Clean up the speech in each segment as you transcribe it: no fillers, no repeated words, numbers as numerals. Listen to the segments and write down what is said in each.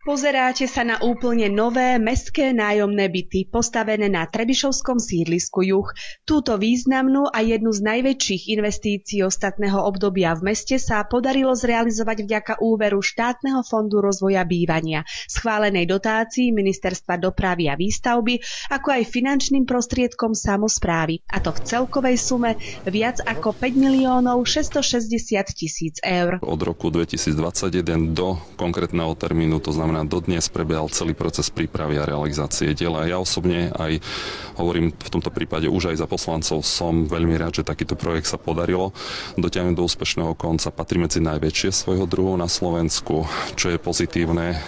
Pozeráte sa na úplne nové mestské nájomné byty postavené na trebišovskom sídlisku Juh. Túto významnú a jednu z najväčších investícií ostatného obdobia v meste sa podarilo zrealizovať vďaka úveru Štátneho fondu rozvoja bývania, schválenej dotácii Ministerstva dopravy a výstavby, ako aj finančným prostriedkom samosprávy, a to v celkovej sume viac ako 5 660 000 eur. Od roku 2021 do konkrétneho termínu, to znamená dodnes, prebiehal celý proces prípravy a realizácie diela. Ja osobne aj hovorím v tomto prípade už aj za poslancov, som veľmi rád, že takýto projekt sa podarilo dotiahnuť do úspešného konca. Patrí medzi najväčšie svojho druhu na Slovensku, čo je pozitívne.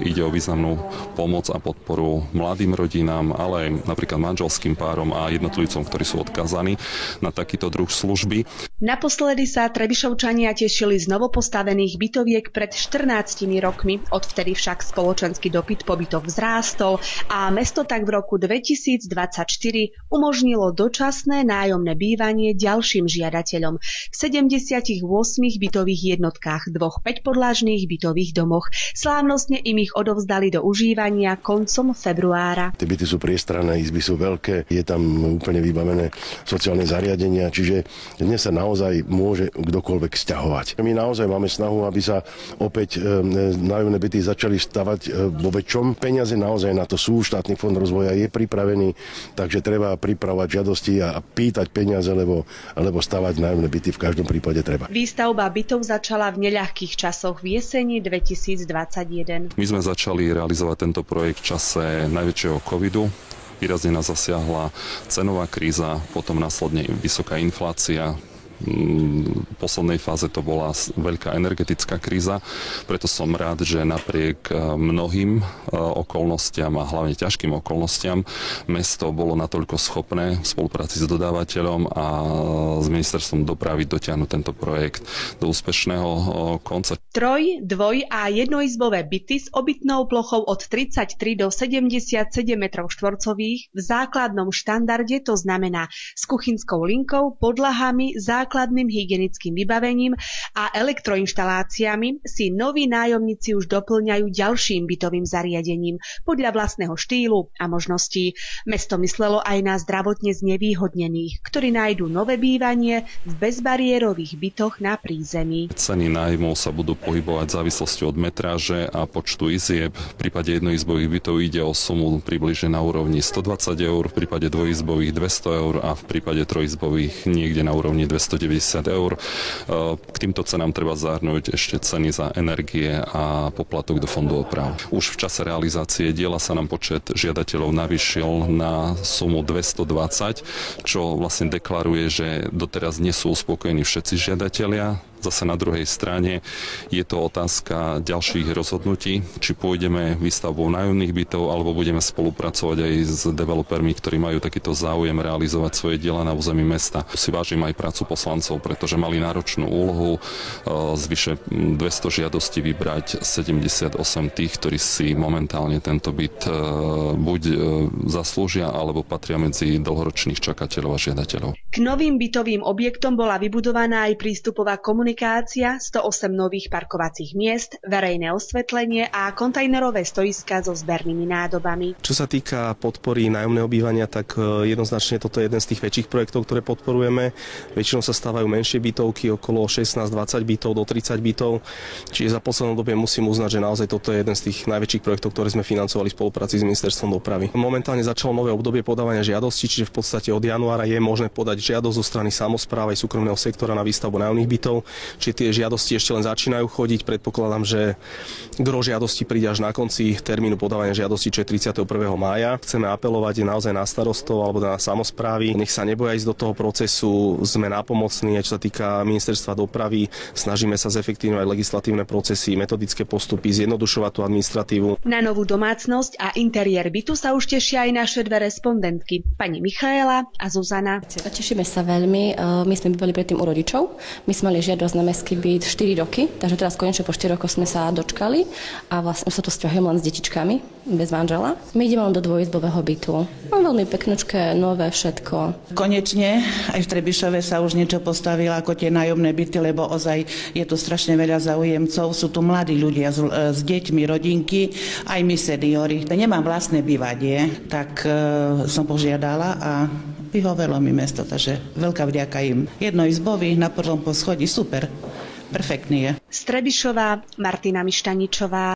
Ide o významnú pomoc a podporu mladým rodinám, ale aj napríklad manželským párom a jednotlivcom, ktorí sú odkazaní na takýto druh služby. Naposledy sa Trebišovčania tešili z novopostavených bytoviek pred 14 rokmi. Odvtedy však spoločenský dopyt po bytoch vzrástol a mesto tak v roku 2024 umožnilo dočasné nájomné bývanie ďalším žiadateľom v 78 bytových jednotkách, 2 5-podlažných bytových domoch. Slávnostne im ich odovzdali do užívania koncom februára. Tie byty sú priestranné, izby sú veľké, je tam úplne vybavené sociálne zariadenia, čiže dnes sa naozaj môže kdokoľvek sťahovať. My naozaj máme snahu, aby sa opäť nájomné byty začali stavať vo väčšom. Peniaze naozaj na to sú, štátny fond rozvoja je pripravený, takže treba pripravovať žiadosti a pýtať peniaze, lebo stavať nájomné byty v každom prípade treba. Výstavba bytov začala v neľahkých časoch v jeseni 2021. My sme začali realizovať tento projekt v čase najväčšieho covidu. Výrazne nás zasiahla cenová kríza, potom následne vysoká inflácia. V poslednej fáze to bola veľká energetická kríza, preto som rád, že napriek mnohým okolnostiam a hlavne ťažkým okolnostiam mesto bolo natoľko schopné v spolupráci s dodávateľom a s ministerstvom dopravy dotiahnuť tento projekt do úspešného konca. 3-, 2- a jednoizbové byty s obytnou plochou od 33 do 77 m2 v základnom štandarde, to znamená s kuchynskou linkou, podlahami, základným hygienickým vybavením a elektroinštaláciami, si noví nájomníci už doplňajú ďalším bytovým zariadením podľa vlastného štýlu a možností. Mesto myslelo aj na zdravotne znevýhodnených, ktorí nájdu nové bývanie v bezbariérových bytoch na prízemí. Ceny nájmov sa budú pohybovať v závislosti od metráže a počtu izieb. V prípade jednoizbových bytov ide o sumu približne na úrovni 120 eur, v prípade dvojizbových 200 eur a v prípade trojizbových niekde na úrovni 290 eur. K týmto cenám treba zahrnúť ešte ceny za energie a poplatok do fondu oprav. Už v čase realizácie diela sa nám počet žiadateľov navýšil na sumu 220, čo vlastne deklaruje, že doteraz nie sú uspokojení všetci žiadatelia. Zase na druhej strane je to otázka ďalších rozhodnutí, či pôjdeme výstavbou nájomných bytov, alebo budeme spolupracovať aj s developermi, ktorí majú takýto záujem realizovať svoje diela na území mesta. Si vážim aj prácu poslancov, pretože mali náročnú úlohu z vyše 200 žiadostí vybrať 78 tých, ktorí si momentálne tento byt buď zaslúžia, alebo patria medzi dlhoročných čakateľov a žiadateľov. K novým bytovým objektom bola vybudovaná aj prístupová komunikácia, 108 nových parkovacích miest, verejné osvetlenie a kontajnerové stojiská so zbernými nádobami. Čo sa týka podpory nájomného bývania, tak jednoznačne toto je jeden z tých väčších projektov, ktoré podporujeme. Väčšinou sa stávajú menšie bytovky, okolo 16-20 bytov do 30 bytov. Čiže za poslednú dobu musím uznať, že naozaj toto je jeden z tých najväčších projektov, ktoré sme financovali v spolupráci s Ministerstvom dopravy. Momentálne začalo nové obdobie podávania žiadostí, čiže v podstate od januára je možné podať žiadosť zo strany samosprávy aj súkromného sektora na výstavbu nájomných bytov. Čiže tie žiadosti ešte len začínajú chodiť. Predpokladám, že gro žiadosti príde až na konci termínu podávania žiadosti, čo je 31. mája. Chceme apelovať naozaj na starostov alebo na samosprávy. Nech sa neboja ísť do toho procesu. Sme nápomocní, čo sa týka Ministerstva dopravy. Snažíme sa zefektívňovať legislatívne procesy, metodické postupy, zjednodušovať tú administratívu. Na novú domácnosť a interiér bytu sa už tešia aj naše dve respondentky, pani Michaela a Zuzana. Tešíme sa veľmi. My sme boli predtým u rodičov. My sme mali žiadosť teraz na mestský byt 4 roky, takže teraz konečne po 4 rokoch sme sa dočkali a vlastne sa tu sťahujem len s detičkami, bez manžela. My ideme len do dvojizbového bytu. Veľmi peknučké, nové všetko. Konečne aj v Trebišove sa už niečo postavilo ako tie nájomné byty, lebo ozaj je tu strašne veľa záujemcov. Sú tu mladí ľudia s deťmi, rodinky, aj my seniori. Nemám vlastné bývanie, tak som požiadala a vyhovelo mi mesto, takže veľká vďaka im. Jednoizbový na prvom poschodí, super, perfektný je. Z Trebišova Martina Mištaničová.